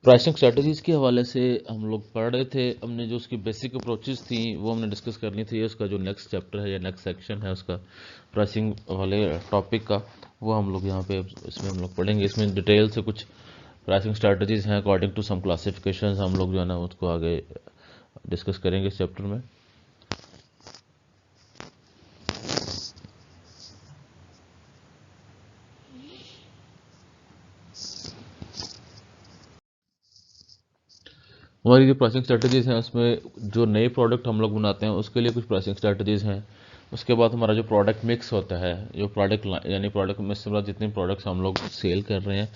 Pricing strategies के हवाले से हम लोग पढ़ रहे थे। हमने जो उसकी बेसिक अप्रोचेस थी वो हमने डिस्कस करनी थी। उसका जो नेक्स्ट चैप्टर है या नेक्स्ट सेक्शन है उसका प्राइसिंग वाले टॉपिक का, वो हम लोग यहाँ पे इसमें हम लोग पढ़ेंगे। इसमें डिटेल से कुछ प्राइसिंग स्ट्रेटजीज हैं अकॉर्डिंग टू सम क्लासिफिकेशन, हम लोग जो है ना उसको आगे डिस्कस करेंगे इस चैप्टर में। हमारी जो प्राइसिंग स्ट्रेटजीज हैं उसमें जो नए प्रोडक्ट हम लोग बनाते हैं उसके लिए कुछ प्राइसिंग स्ट्रेटजीज हैं। उसके बाद हमारा जो प्रोडक्ट मिक्स होता है, जो प्रोडक्ट यानी प्रोडक्ट में से जितने प्रोडक्ट्स हम लोग सेल कर रहे हैं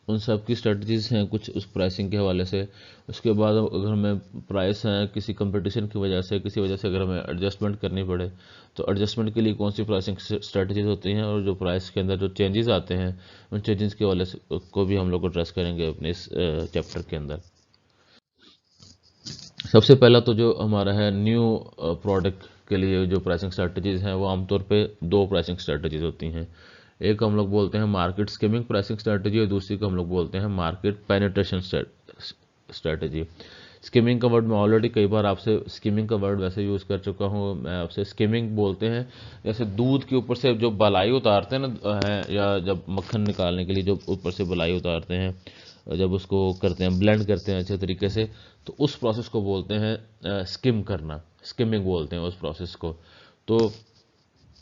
उन सब की स्ट्रेटजीज हैं कुछ उस प्राइसिंग के हवाले से। उसके बाद अगर हमें प्राइस है किसी कंपटीशन की वजह से, किसी वजह से अगर हमें एडजस्टमेंट करनी पड़े तो एडजस्टमेंट के लिए कौन सी प्राइसिंग स्ट्रेटजीज होती हैं, और जो प्राइस के अंदर जो चेंजेस आते हैं उन चेंजेस के हवाले से को भी हम लोग एड्रेस करेंगे अपने इस चैप्टर के अंदर। सबसे पहला तो जो हमारा है न्यू प्रोडक्ट के लिए जो प्राइसिंग स्ट्रेटजीज हैं वो आमतौर पे दो प्राइसिंग स्ट्रेटजीज होती हैं। एक हम लोग बोलते हैं मार्केट स्किमिंग प्राइसिंग स्ट्रेटजी और दूसरी को हम लोग बोलते हैं मार्केट पेनिट्रेशन स्ट्रेटजी। स्किमिंग का वर्ड मैं ऑलरेडी कई बार आपसे स्किमिंग का वर्ड वैसे यूज़ कर चुका हूँ। मैं आपसे स्किमिंग बोलते हैं जैसे दूध के ऊपर से जो बलाई उतारते हैं ना है, या जब मक्खन निकालने के लिए जो ऊपर से बलाई उतारते हैं, जब उसको करते हैं ब्लेंड करते हैं अच्छे तरीके से, तो उस प्रोसेस को बोलते हैं स्किम करना, स्किमिंग बोलते हैं उस प्रोसेस को। तो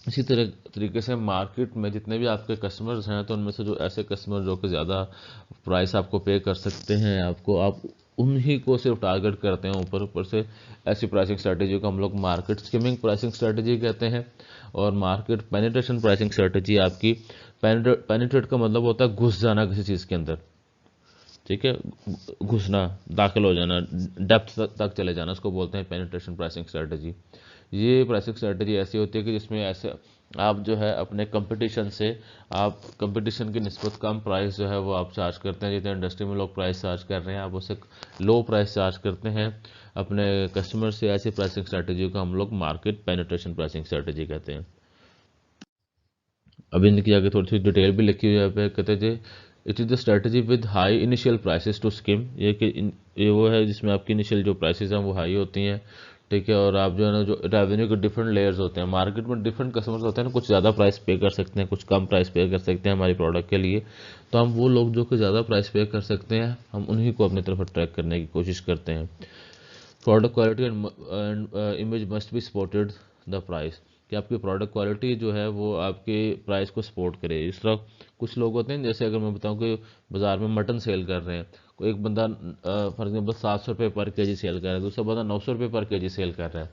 इसी तरह तरीके से मार्केट में जितने भी आपके कस्टमर्स हैं तो उनमें से जो ऐसे कस्टमर जो कि ज़्यादा प्राइस आपको पे कर सकते हैं, आपको आप उन्हीं को सिर्फ टारगेट करते हैं ऊपर ऊपर से। ऐसी प्राइसिंग स्ट्रेटजी को हम लोग मार्केट स्किमिंग प्राइसिंग स्ट्रेटजी कहते हैं। और मार्केट पेनिट्रेशन प्राइसिंग स्ट्रेटजी आपकी पेनिट्रेट का मतलब होता है घुस जाना किसी चीज़ के अंदर, ठीक है, घुसना, दाखिल हो जाना, डेप्थ तक चले जाना, उसको बोलते हैं पेनिट्रेशन प्राइसिंग स्ट्रेटजी। ये प्राइसिंग स्ट्रेटजी ऐसी होती है कि जिसमें ऐसे आप जो है अपने कंपटीशन से, आप कंपटीशन की निस्बत कम प्राइस जो है वो आप चार्ज करते हैं। जितने इंडस्ट्री में लोग प्राइस चार्ज कर रहे हैं आप उससे लो प्राइस चार्ज करते हैं अपने कस्टमर से। ऐसी प्राइसिंग स्ट्रेटजी को हम लोग मार्केट पेनिट्रेशन प्राइसिंग स्ट्रेटजी कहते हैं। अब इनकी आगे थोड़ी सी डिटेल भी लिखी हुई है पे, कहते थे it is the strategy with high initial prices to skim. ये वो है जिसमें आपकी इनिशियल जो प्राइसेस हैं वो हाई होती हैं, ठीक है। और आप जो है ना जो रेवेन्यू के डिफरेंट लेयर्स होते हैं, मार्केट में डिफरेंट कस्टमर्स होते हैं ना, कुछ ज़्यादा प्राइस पे कर सकते हैं, कुछ कम प्राइस पे कर सकते हैं हमारी प्रोडक्ट के लिए। तो हम वो लोग जो कि ज़्यादा प्राइस पे कर सकते हैं हम उन्हीं को अपनी तरफ अट्रैक्ट करने की कोशिश करते हैं। Product quality and image must be supported the price, कि आपकी प्रोडक्ट क्वालिटी जो है वो आपके प्राइस को सपोर्ट करे। इस तरह कुछ लोग होते हैं, जैसे अगर मैं बताऊं कि बाज़ार में मटन सेल कर रहे हैं, कोई एक बंदा फॉर एग्जाम्पल 700 रुपये पर केजी सेल कर रहा है, दूसरा बंदा 900 रुपये पर केजी सेल कर रहा है।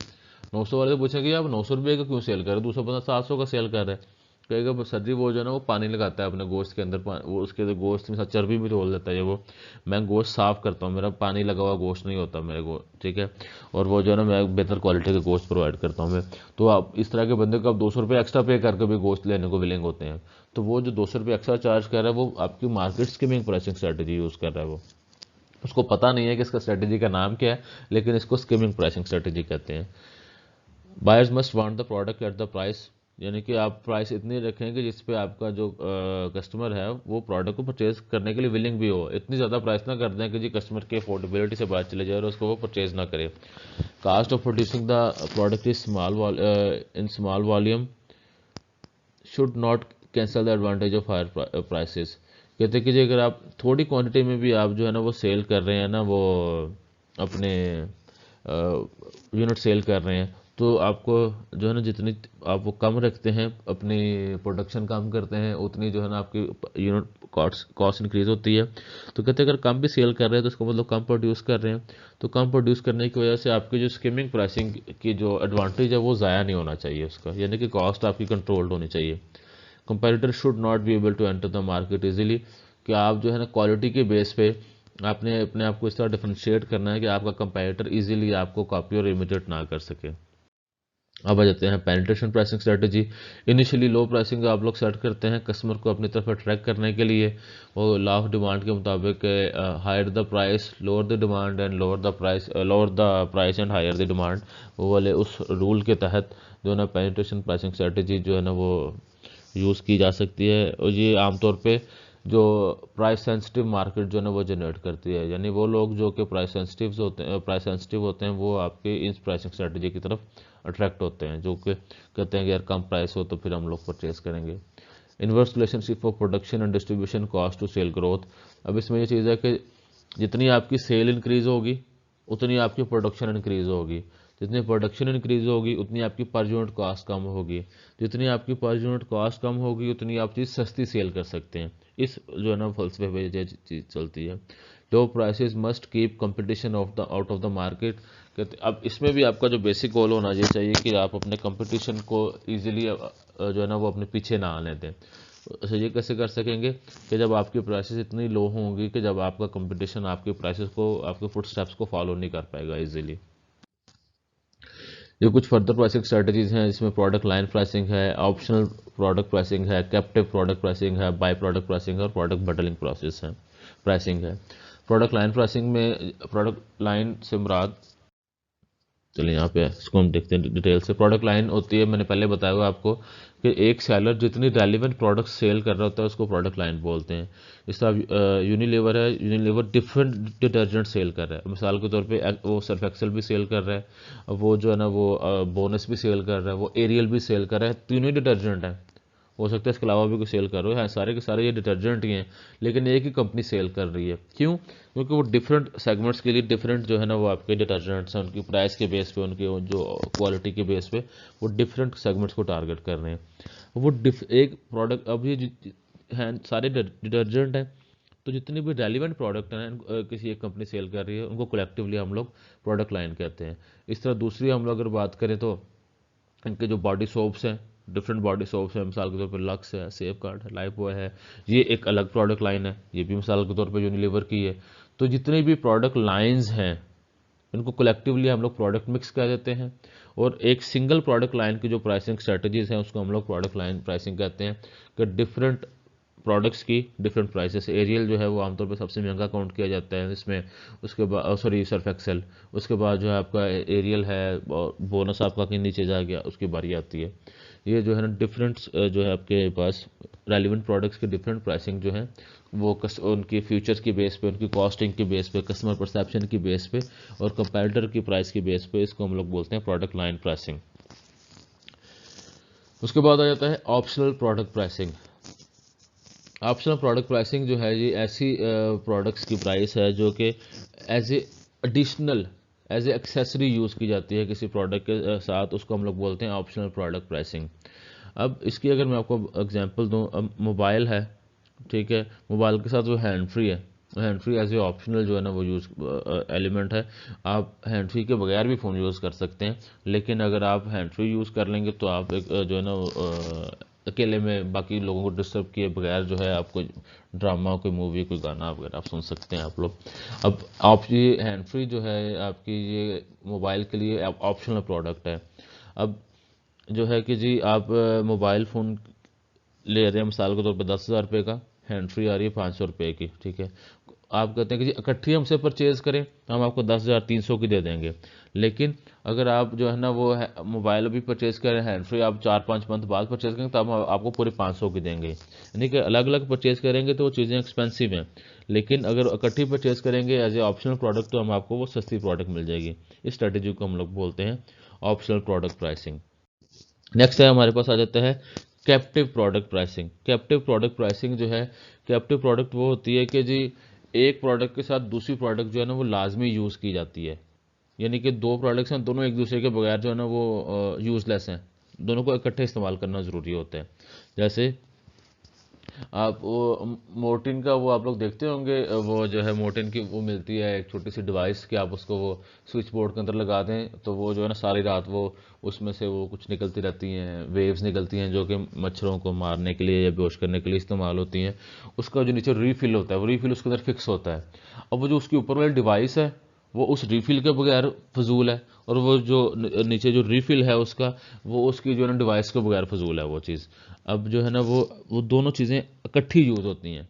900 वाले से पूछेंगे आप 900 रुपये का क्यों सेल कर रहे हो, दूसरा बंदा 700 का सेल कर रहा है, कहेगा सर जी वो जो है ना वो पानी लगाता है अपने गोश्त के अंदर, वो उसके अंदर गोश्त में साथ चर्बी भी तोड़ देता है। वो मैं गोश्त साफ़ करता हूँ, मेरा पानी लगा हुआ गोश्त नहीं होता मेरे को, ठीक है। और वो जो है ना मैं बेहतर क्वालिटी का गोश्त प्रोवाइड करता हूँ मैं। तो आप इस तरह के बंदे को आप 200 रुपये एक्स्ट्रा पे करके भी गोश्त लेने को विलिंग होते हैं। तो वो जो 200 रुपये एक्स्ट्रा चार्ज कर रहा है वो आपकी market skimming pricing strategy use कर रहा है। वो उसको पता नहीं है कि इसका स्ट्रेटजी का नाम क्या है, लेकिन इसको स्कीमिंग प्राइसिंग स्ट्रेटजी कहते हैं। Buyers must want the product at the price, यानी कि आप प्राइस इतनी रखें कि जिस पे आपका जो कस्टमर है वो प्रोडक्ट को परचेज करने के लिए विलिंग भी हो। इतनी ज़्यादा प्राइस ना कर दें कि जी कस्टमर की अफोर्डेबिलिटी से बात चले जाए और उसको वो परचेज ना करे। Cost of producing the product is in small volume should not cancel the advantage of higher prices. कहते हैं कि जी अगर आप थोड़ी क्वांटिटी में भी आप जो है ना वो सेल कर रहे हैं ना, वो अपने यूनिट सेल कर रहे हैं, तो आपको जो है ना जितनी आप वो कम रखते हैं, अपनी प्रोडक्शन कम करते हैं, उतनी जो है ना आपकी यूनिट कॉस्ट इंक्रीज होती है। तो कहते हैं अगर कम भी सेल कर रहे हैं तो उसको मतलब कम प्रोड्यूस कर रहे हैं, तो कम प्रोड्यूस करने की वजह से आपकी जो स्कीमिंग प्राइसिंग की जो एडवांटेज है वो ज़ाया नहीं होना चाहिए उसका, यानी कि कॉस्ट आपकी कंट्रोल्ड होनी चाहिए। Competitor should not be able to enter the market easily, कि आप जो है ना क्वालिटी के बेस पे आपने अपने आप को इस तरह डिफरेंशिएट करना है कि आपका कंपेटिटर इजीली आपको कॉपी और इमिटेट ना कर सके। अब आ जाते हैं penetration pricing strategy. Initially low pricing आप लोग सेट करते हैं कस्टमर को अपनी तरफ अट्रैक्ट करने के लिए, वो लॉ ऑफ डिमांड के मुताबिक higher the price lower the demand and lower the price and higher the demand, वो वाले उस रूल के तहत जो है ना पेनिट्रेशन प्राइसिंग स्ट्रेटजी जो है ना वो यूज़ की जा सकती है। और ये आमतौर पे जो प्राइस सेंसिटिव मार्केट जो है ना वो जनरेट करती है। यानी वो लोग जो कि प्राइस सेंसिटिव होते हैं वो आपके इस प्राइसिंग स्ट्रेटजी की तरफ अट्रैक्ट होते हैं, जो कि कहते हैं कि यार कम प्राइस हो तो फिर हम लोग परचेज करेंगे। Inverse relationship of production and distribution cost to sale growth. अब इसमें ये चीज़ है कि जितनी आपकी सेल इंक्रीज होगी उतनी आपकी प्रोडक्शन इंक्रीज होगी, जितनी प्रोडक्शन इंक्रीज होगी उतनी आपकी पर यूनिट कॉस्ट कम होगी, जितनी आपकी पर यूनिट कॉस्ट कम होगी उतनी आप चीज़ सस्ती सेल कर सकते हैं। इस जो है ना फलसफे पे ये चीज़ चलती है। Low prices must keep competition out of the market. कहते अब इसमें भी आपका जो बेसिक गोल होना ये चाहिए कि आप अपने कंपटीशन को ईजिली जो है ना वो अपने पीछे ना आने दें। तो ये कैसे कर सकेंगे कि जब आपकी प्राइसेस इतनी लो होंगी कि जब आपका कंपटीशन आपके प्राइसेस को, आपके फुट स्टेप्स को फॉलो नहीं कर पाएगा इजीली। ये कुछ फर्दर प्राइसिंग स्ट्रेटजीज हैं, जिसमें प्रोडक्ट लाइन प्राइसिंग है, ऑप्शनल प्रोडक्ट प्राइसिंग है, कैप्टिव प्रोडक्ट प्राइसिंग है, बाय प्रोडक्ट प्राइसिंग है और प्रोडक्ट बटलिंग प्रोसेस है प्राइसिंग है। प्रोडक्ट लाइन प्राइसिंग में प्रोडक्ट लाइन से मुराद, चलिए यहाँ पे इसको हम देखते हैं डिटेल से। प्रोडक्ट लाइन होती है, मैंने पहले बताया हुआ आपको कि एक सेलर जितनी रेलिवेंट प्रोडक्ट सेल कर रहा होता है उसको प्रोडक्ट लाइन बोलते हैं। इस तरह यूनिलीवर है, यूनिलीवर डिफरेंट डिटर्जेंट सेल कर रहा है। मिसाल के तौर पे वो सर्फ एक्सेल भी सेल कर रहा है, वो जो है ना वो बोनस भी सेल कर रहा है, वो एरियल भी सेल कर रहा है, तीनों ही डिटर्जेंट है। हो सकता है इसके अलावा भी कोई सेल कर रहे हो, हाँ सारे के सारे ये डिटर्जेंट ही हैं, लेकिन एक ही कंपनी सेल कर रही है। क्यों? क्योंकि वो डिफरेंट सेगमेंट्स के लिए डिफरेंट जो है ना वो आपके डिटर्जेंट्स हैं, उनकी प्राइस के बेस पे, उनके जो क्वालिटी के बेस पे वो डिफरेंट सेगमेंट्स को टारगेट कर रहे हैं। वो एक प्रोडक्ट, अब ये हैं सारे डिटर्जेंट हैं, तो जितनी भी रेलिवेंट प्रोडक्ट हैं किसी एक कंपनी सेल कर रही है उनको कलेक्टिवली हम लोग प्रोडक्ट लाइन कहते हैं। इस तरह दूसरी हम लोग अगर बात करें तो इनके जो बॉडी सोप्स हैं, डिफरेंट बॉडी सोप्स हैं, मिसाल के तौर पर लक्स है, सेफ गार्ड है, लाइफ बॉय है, ये एक अलग प्रोडक्ट लाइन है, ये भी मिसाल के तौर पर यूनिलीवर की है। तो जितनी भी प्रोडक्ट लाइंस हैं इनको कलेक्टिवली हम लोग प्रोडक्ट मिक्स कह देते हैं। और एक सिंगल प्रोडक्ट लाइन की जो प्राइसिंग स्ट्रेटजीज हैं उसको हम लोग प्रोडक्ट लाइन प्राइसिंग कहते हैं, कि डिफरेंट प्रोडक्ट्स की डिफरेंट प्राइसेस। एरियल जो है वो आमतौर पर सबसे महंगा काउंट किया जाता है इसमें, उसके बाद सॉरी सर्फ एक्सेल, उसके बाद जो है आपका एरियल है, और बोनस आपका कहीं नीचे जा गया उसकी बारी आती है। ये जो है ना डिफरेंट जो है आपके पास रेलिवेंट प्रोडक्ट्स की डिफरेंट प्राइसिंग जो है वो उनकी फ्यूचर्स की बेस पे, उनकी कॉस्टिंग की बेस पे, कस्टमर परसेप्शन की बेस पे और कंपैरेटर की प्राइस की बेस पे, इसको हम लोग बोलते हैं प्रोडक्ट लाइन प्राइसिंग। उसके बाद आ जाता है optional product pricing. Optional product pricing जो है ये ऐसी प्रोडक्ट्स की प्राइस है जो कि as a additional, as a accessory use की जाती है किसी प्रोडक्ट के साथ, उसको हम लोग बोलते हैं ऑप्शनल प्रोडक्ट प्राइसिंग। अब इसकी अगर मैं आपको एग्जांपल दूं, अब मोबाइल है, ठीक है, मोबाइल के साथ वो हैंड फ्री है, hand free as a optional जो है ना वो यूज़ एलिमेंट है। आप हैंड फ्री के बगैर भी फ़ोन यूज़ कर सकते हैं, लेकिन अगर आप हैंड फ्री यूज़ कर लेंगे तो आप एक जो है ना अकेले में बाकी लोगों को डिस्टर्ब किए बगैर जो है आप कोई ड्रामा, कोई मूवी, कोई गाना वगैरह आप सुन सकते हैं आप लोग। अब आप ये हैंड फ्री जो है आपकी ये मोबाइल के लिए ऑप्शनल प्रोडक्ट है। अब जो है कि जी आप मोबाइल फ़ोन ले रहे हैं मिसाल के तौर पर 10,000 रुपये का, हैंड फ्री आ रही है 500 रुपये की, ठीक है। आप कहते हैं कि जी इकट्ठी हमसे परचेज़ करें, हम आपको 10,300 की दे देंगे। लेकिन अगर आप जो है ना वो मोबाइल अभी परचेज़ करें, हैंड फ्री आप 4-5 मंथ बाद परचेज़ करेंगे तो हम आपको पूरे 500 की देंगे। यानी कि अलग अलग परचेज़ करेंगे तो वो चीज़ें एक्सपेंसिव हैं, लेकिन अगर इकट्ठी परचेज़ करेंगे एज ए ऑप्शनल प्रोडक्ट तो हम आपको वो सस्ती प्रोडक्ट मिल जाएगी। इस स्ट्रेटेजी को हम लोग बोलते हैं ऑप्शनल प्रोडक्ट प्राइसिंग। नेक्स्ट है हमारे पास आ जाता है captive product pricing. Captive product pricing जो है, कैप्टिव प्रोडक्ट वो होती है कि जी एक प्रोडक्ट के साथ दूसरी प्रोडक्ट जो है ना वो लाजमी यूज़ की जाती है। यानी कि दो प्रोडक्ट्स हैं, दोनों एक दूसरे के बगैर जो है ना वो यूज़लेस हैं, दोनों को इकट्ठे इस्तेमाल करना ज़रूरी होता है। जैसे आप वो मोर्टिन का वो आप लोग देखते होंगे, वो जो है मोर्टिन की वो मिलती है एक छोटी सी डिवाइस कि आप उसको वो स्विच बोर्ड के अंदर लगा दें तो वो जो है ना सारी रात वो उसमें से वो कुछ निकलती रहती हैं, वेव्स निकलती हैं जो कि मच्छरों को मारने के लिए या बेहोश करने के लिए इस्तेमाल होती हैं। उसका जो नीचे रीफिल होता है वो रीफिल उसके अंदर फिक्स होता है। अब वो जो उसके ऊपर वाली डिवाइस है वो उस रीफिल के बगैर फजूल है, और वो जो नीचे जो रीफिल है उसका वो उसकी जो है ना डिवाइस के बगैर फजूल है वो चीज़। अब जो है ना वो दोनों चीज़ें इकट्ठी यूज़ होती हैं।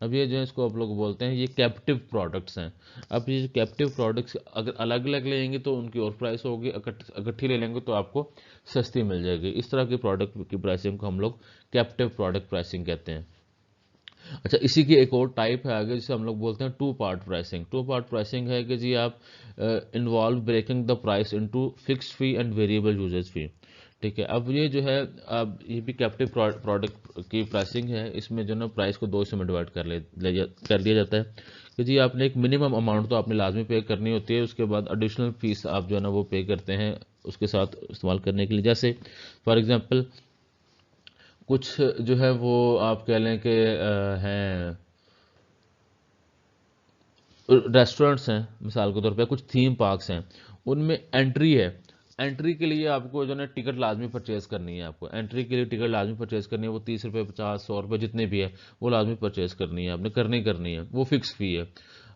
अब ये जो है इसको आप लोग बोलते हैं ये कैप्टिव प्रोडक्ट्स हैं। अब ये कैप्टिव प्रोडक्ट्स अगर अलग अलग लेंगे तो उनकी और प्राइस होगी, इकट्ठी ले लेंगे तो आपको सस्ती मिल जाएगी। इस तरह के प्रोडक्ट की प्राइसिंग को हम लोग कैप्टिव प्रोडक्ट प्राइसिंग कहते हैं। अच्छा, इसी की एक और टाइप है आगे जिसे हम लोग बोलते हैं two part pricing. Two part pricing है कि जी आप involve breaking the price into fixed fee and variable usage fee. ठीक है, अब ये जो है, अब ये भी कैप्टिव प्रोडक्ट की प्राइसिंग है। इसमें जो है ना प्राइस को दो हिस्सों में डिवाइड कर दिया जाता है कि जी आपने एक मिनिमम अमाउंट तो आपने लाजमी पे करनी होती है, उसके बाद एडिशनल फीस आप जो है ना वो पे करते हैं उसके साथ इस्तेमाल करने के लिए। जैसे फॉर एग्जांपल कुछ जो है वो आप कह लें कि हैं रेस्टोरेंट्स हैं मिसाल के तौर पे, कुछ थीम पार्क्स हैं, उनमें एंट्री है। एंट्री के लिए आपको जो है ना टिकट लाजमी परचेज करनी है। आपको एंट्री के लिए टिकट लाजमी परचेज करनी है, वो 30 रुपये 50 100 रुपये जितने भी है वो लाजमी परचेज करनी है, आपने करनी है, वो फिक्स फी है।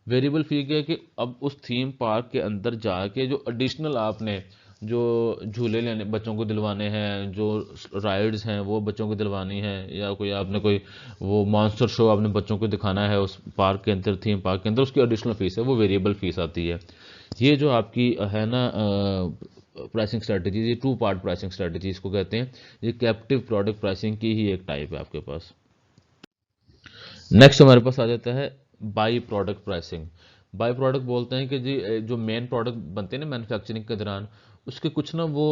वेरिएबल फी क्या है कि अब उस थीम पार्क के अंदर जाके जो एडिशनल आपने जो झूले लेने बच्चों को दिलवाने हैं, जो राइड्स हैं वो बच्चों को दिलवानी है, या कोई आपने कोई वो मॉन्स्टर शो आपने बच्चों को दिखाना है उस पार्क के अंदर, थीम पार्क के अंदर, उसकी एडिशनल फीस है, वो वेरिएबल फीस आती है। ये जो आपकी है ना प्राइसिंग स्ट्रेटजी, ये टू पार्ट प्राइसिंग स्ट्रेटजी इसको कहते हैं। ये कैप्टिव प्रोडक्ट प्राइसिंग की ही एक टाइप है आपके पास। नेक्स्ट हमारे पास आ जाता है by product pricing. By product बोलते हैं कि जी जो मेन प्रोडक्ट बनते हैं ना मैन्युफैक्चरिंग के दौरान, उसके कुछ ना वो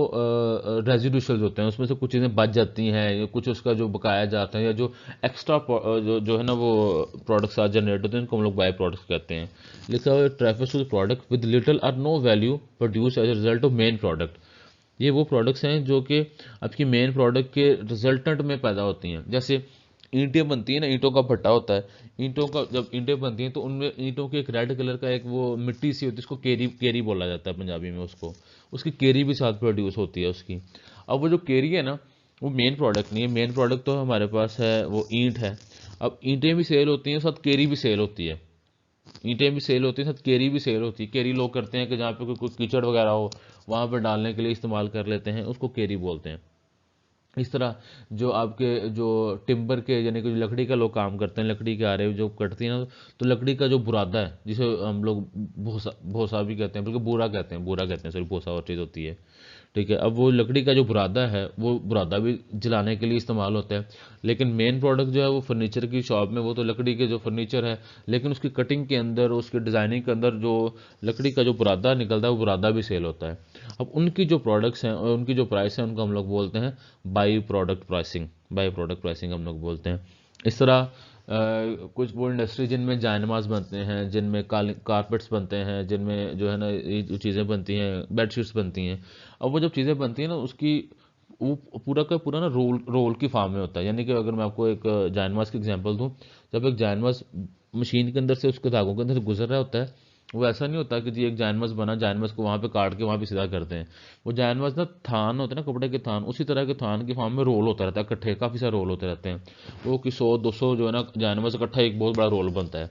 रेजिडुशल्स होते हैं, उसमें से कुछ चीज़ें बच जाती हैं, या कुछ उसका जो बकाया जाता है, या जो एक्स्ट्रा जो है ना वो प्रोडक्ट्स आज जनरेट होते हैं, उनको हम लोग बाई प्रोडक्ट्स कहते हैं। लिखा हुआ है refers to product with little और no value produce as a result of main product. ये वो प्रोडक्ट्स हैं जो कि आपकी मेन प्रोडक्ट के रिजल्टेंट में पैदा होती हैं। जैसे ईंटें बनती हैं ना, ईंटों का भट्टा होता है, ईंटों का जब ईंटें बनती हैं तो उनमें ईंटों के एक रेड कलर का एक वो मिट्टी सी होती है, उसको केरी केरी बोला जाता है पंजाबी में उसको, उसकी केरी भी साथ प्रोड्यूस होती है उसकी। अब वो जो केरी है ना, वो मेन प्रोडक्ट नहीं है, मेन प्रोडक्ट तो हमारे पास है वो ईंट है। अब ईंटें भी सेल होती हैं, साथ केरी भी सेल होती है। ईंटें भी सेल होती हैं, साथ केरी भी सेल होती है। केरी लोग करते हैं कि जहाँ पे कोई कीचड़ वगैरह हो वहाँ पर डालने के लिए इस्तेमाल कर लेते हैं, उसको केरी बोलते हैं। इस तरह जो आपके जो टिम्बर के यानी कि जो लकड़ी का लोग काम करते हैं, लकड़ी के आरे जो कटती है ना, तो लकड़ी का जो बुरादा है जिसे हम लोग भूसा भूसा भी कहते हैं, बल्कि बूरा कहते हैं, सॉरी, भूसा और चीज़ होती है। ठीक है, अब वो लकड़ी का जो बुरादा है वो बुरादा भी जलाने के लिए इस्तेमाल होता है। लेकिन मेन प्रोडक्ट जो है वो फर्नीचर की शॉप में, वो तो लकड़ी के जो फर्नीचर है, लेकिन उसकी कटिंग के अंदर, उसकी डिज़ाइनिंग के अंदर जो लकड़ी का जो बुरादा निकलता है वो बुरादा भी सेल होता है। अब उनकी जो प्रोडक्ट्स हैं और उनकी जो प्राइस है उनको हम लोग बोलते हैं by product pricing. By product pricing हम लोग बोलते हैं। इस तरह कुछ वो इंडस्ट्री जिनमें जायनमाज बनते हैं, जिनमें कारपेट्स बनते हैं, जिनमें जो है ना ये जो चीज़ें बनती हैं, बेडशीट्स बनती हैं। अब वो जब चीज़ें बनती हैं ना, उसकी वो पूरा का पूरा ना रोल रोल की फॉर्म में होता है। यानी कि अगर मैं आपको एक जायनमाज की एग्जांपल दूं, जब एक जायनमाज मशीन के अंदर से उसके धागों के अंदर से गुजर रहा होता है, वो ऐसा नहीं होता कि जी एक जानवस बना, जानवस को वहाँ पे काट के वहाँ पे सीधा करते हैं। वो जानवस ना थान होते हैं ना, कपड़े के थान, उसी तरह के थान की फॉर्म में रोल होता रहता है इकट्ठे, काफ़ी सारे रोल होते रहते हैं। वो कि 100 200 जो है ना जानवस इकट्ठा एक बहुत बड़ा रोल बनता है।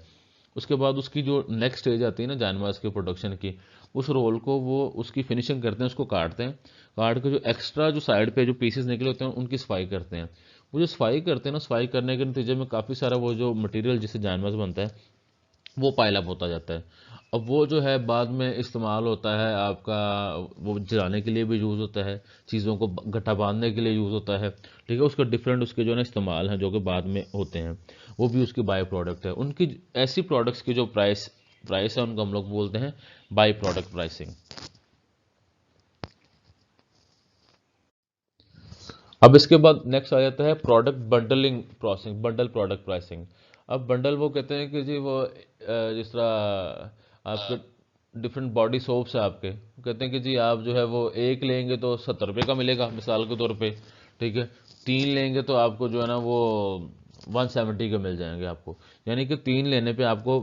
उसके बाद उसकी जो नेक्स्ट स्टेज आती है ना जानवस के प्रोडक्शन की, उस रोल को वो उसकी फिनिशिंग करते हैं, उसको काटते हैं, काट के जो एक्स्ट्रा जो साइड पे जो पीसेस निकले होते हैं उनकी सफाई करते हैं। वो जो सफाई करते हैं ना, सफाई करने के नतीजे में काफ़ी सारा वो जो मटेरियल जिससे जानवस बनता है वो पाइल अप होता जाता है। अब वो जो है बाद में इस्तेमाल होता है आपका, वो जलाने के लिए भी यूज़ होता है, चीज़ों को गट्ठा बांधने के लिए यूज़ होता है। ठीक है, उसका डिफरेंट उसके जो है ना इस्तेमाल हैं जो कि बाद में होते हैं, वो भी उसकी बाई प्रोडक्ट है। उनकी ऐसी प्रोडक्ट्स की जो प्राइस प्राइस है उनको हम लोग बोलते हैं बाई प्रोडक्ट प्राइसिंग। अब इसके बाद नेक्स्ट आ जाता है product bundling pricing, bundle product pricing. अब बंडल वो कहते हैं कि जी वो जिस तरह आपके डिफरेंट बॉडी सोप्स है आपके, वो कहते हैं कि जी आप जो है वो एक लेंगे तो 70 रुपये का मिलेगा मिसाल के तौर पे। ठीक है, तीन लेंगे तो आपको जो है ना वो 170 के मिल जाएंगे आपको। यानी कि तीन लेने पे आपको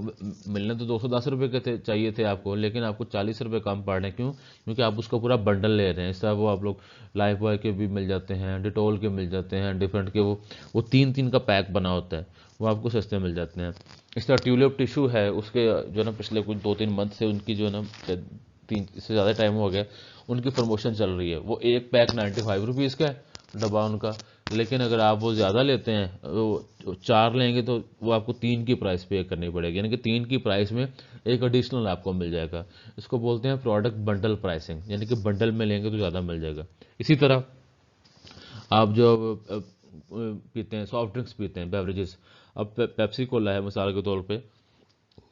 मिलने तो 210 रुपये के थे, चाहिए थे आपको, लेकिन आपको 40 रुपये कम पड़ रहे हैं। क्यों? क्योंकि आप उसका पूरा बंडल ले रहे हैं। इस तरह वो आप लोग लाइफ बॉय के भी मिल जाते हैं, डिटोल के मिल जाते हैं, डिफरेंट के वो तीन तीन का पैक बना होता है, वो आपको सस्ते मिल जाते हैं। इस तरह ट्यूलिप टिश्यू है, उसके जो है ना पिछले कुछ 2-3 मंथ से उनकी जो है ना 3 से ज़्यादा टाइम हो गया उनकी प्रमोशन चल रही है। वो एक पैक 95 रुपीज़ का है डब्बा उनका, लेकिन अगर आप वो ज़्यादा लेते हैं, वो चार लेंगे तो वो आपको तीन की प्राइस पे करनी पड़ेगी, यानी कि तीन की प्राइस में एक एडिशनल आपको मिल जाएगा। इसको बोलते हैं प्रोडक्ट बंडल प्राइसिंग, यानी कि बंडल में लेंगे तो ज़्यादा मिल जाएगा। इसी तरह आप जो पीते हैं, सॉफ्ट ड्रिंक्स पीते हैं, बेवरेजेस, अब पेप्सी कोला है मिसाल के तौर पे,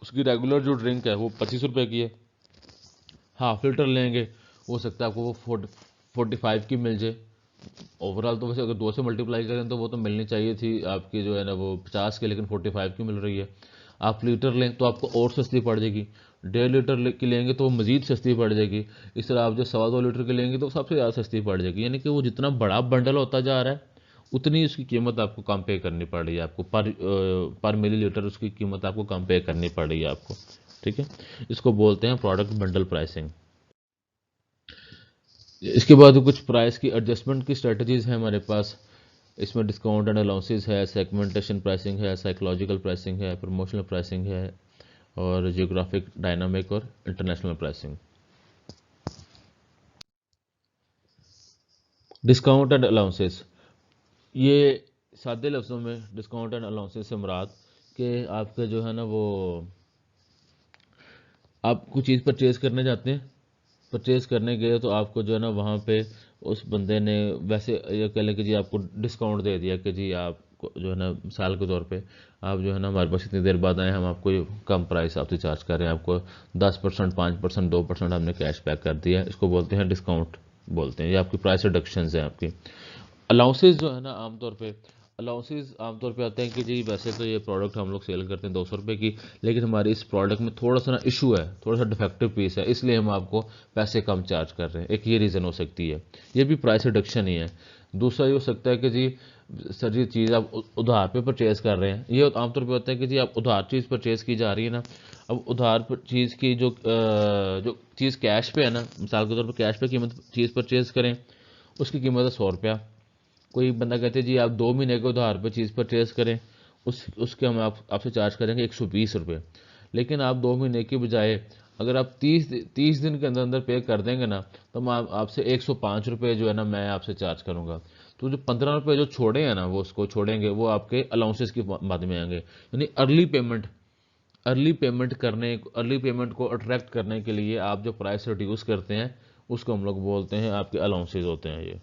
उसकी रेगुलर जो ड्रिंक है वो 25 रुपये की है, हाफ लीटर लेंगे हो सकता है आपको वो 45 की मिल जाए। ओवरऑल तो वैसे अगर 2 से मल्टीप्लाई करें तो वो तो मिलनी चाहिए थी आपकी जो है ना वो 50 की, लेकिन 45 की मिल रही है। आप लीटर लें तो आपको और सस्ती पड़ जाएगी, 1.5 लीटर की लेंगे तो वो मज़ीद सस्ती पड़ जाएगी। इस तरह आप जो 2.25 लीटर की लेंगे तो सबसे ज़्यादा सस्ती पड़ जाएगी। यानी कि वो जितना बड़ा बंडल होता जा रहा है उतनी उसकी कीमत आपको कम पे करनी पड़ रही है, आपको पर मिली लीटर उसकी कीमत आपको कम पे करनी पड़ रही है आपको। ठीक है, इसको बोलते हैं प्रोडक्ट बंडल प्राइसिंग। इसके बाद कुछ प्राइस की एडजस्टमेंट की स्ट्रेटजीज हैं हमारे पास। इसमें डिस्काउंट एंड अलाउंसेस है, सेगमेंटेशन प्राइसिंग है, साइकोलॉजिकल प्राइसिंग है, प्रमोशनल प्राइसिंग है, और जियोग्राफिक, डायनामिक और international pricing. Discount and allowances, ये सादे लफ्ज़ों में डिस्काउंट एंड अलाउंसेस से मुराद कि आपके जो है ना वो आप कुछ चीज़ परचेज़ करने जाते हैं, परचेज़ करने गए तो आपको जो है ना वहाँ पे उस बंदे ने वैसे ये कह लें कि जी आपको डिस्काउंट दे दिया कि जी आपको जो है ना मिसाल के तौर पे आप जो है ना हमारे पास इतनी देर बाद आए, हम आपको ये कम प्राइस आपसे चार्ज कर रहे हैं, आपको 10%, 5%, 2% हमने कैश बैक कर दिया है, इसको बोलते हैं डिस्काउंट बोलते हैं। ये आपकी प्राइस रिडक्शंस हैं आपकी। अलाउंसेस जो है ना अलाउंसेस आमतौर पे आते हैं कि जी वैसे तो ये प्रोडक्ट हम लोग सेल करते हैं 200 रुपये की, लेकिन हमारे इस प्रोडक्ट में थोड़ा सा ना इशू है, थोड़ा सा डिफेक्टिव पीस है, इसलिए हम आपको पैसे कम चार्ज कर रहे हैं। एक ये रीज़न हो सकती है, ये भी प्राइस रिडक्शन ही है। दूसरा ये हो सकता है कि जी सर ये चीज़ आप उधार पे परचेज़ कर रहे हैं, ये आमतौर पे होता है कि जी आप उधार चीज़ परचेज़ की जा रही है ना, अब उधार चीज़ की जो चीज़ कैश पे है ना, मिसाल के तौर पर कैश पे कीमत चीज़ परचेज़ करें, उसकी कीमत है 100 रुपया। कोई बंदा कहते हैं जी आप 2 महीने के उधार पर चीज़ परचेज़ करें, उसके हम आपसे चार्ज करेंगे 120 रुपये। लेकिन आप 2 महीने की बजाय अगर आप 30 दिन के अंदर अंदर पे कर देंगे ना, तो मैं आपसे 105 रुपये जो है ना मैं आपसे चार्ज करूँगा। तो जो 15 रुपये जो छोड़े हैं ना वो उसको छोड़ेंगे, वो आपके अलाउंसेस की मद में आएंगे। यानी अर्ली पेमेंट को अट्रैक्ट करने के लिए आप जो प्राइस रिड्यूस करते हैं उसको हम लोग बोलते हैं आपके अलाउंसेस होते हैं ये।